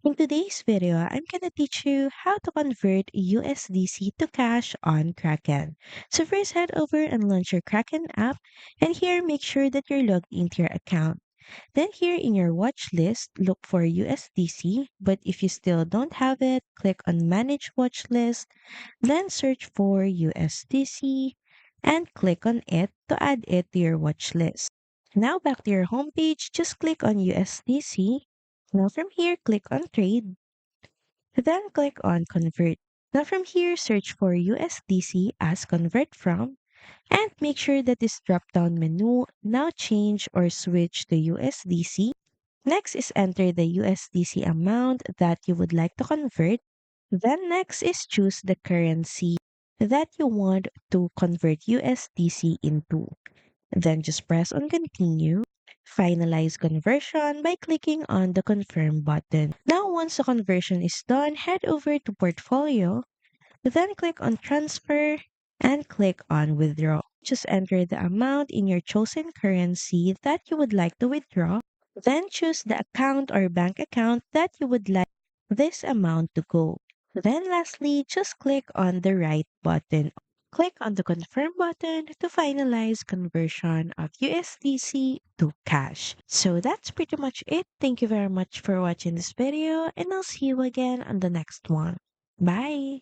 In today's video, I'm gonna teach you how to convert USDC to cash on Kraken. So first head over and launch your Kraken app, and here make sure that you're logged into your account. Then here in your watch list, look for USDC, but if you still don't have it, click on manage watch list, then search for USDC and click on it to add it to your watch list. Now back to your homepage, just click on USDC. Now from here, click on trade, then click on convert. Now from here, search for USDC as convert from and make sure that this drop down menu now change or switch to USDC. Next is enter the USDC amount that you would like to convert. Then next is choose the currency that you want to convert USDC into. Then just press on continue. Finalize conversion by clicking on the confirm button. Now once the conversion is done, head over to portfolio, then click on transfer and click on withdraw. Just enter the amount in your chosen currency that you would like to withdraw. Then choose the account or bank account that you would like this amount to go. Then lastly, just click on the right button. Click on the confirm button to finalize conversion of USDC to cash. So that's pretty much it. Thank you very much for watching this video and I'll see you again on the next one. Bye!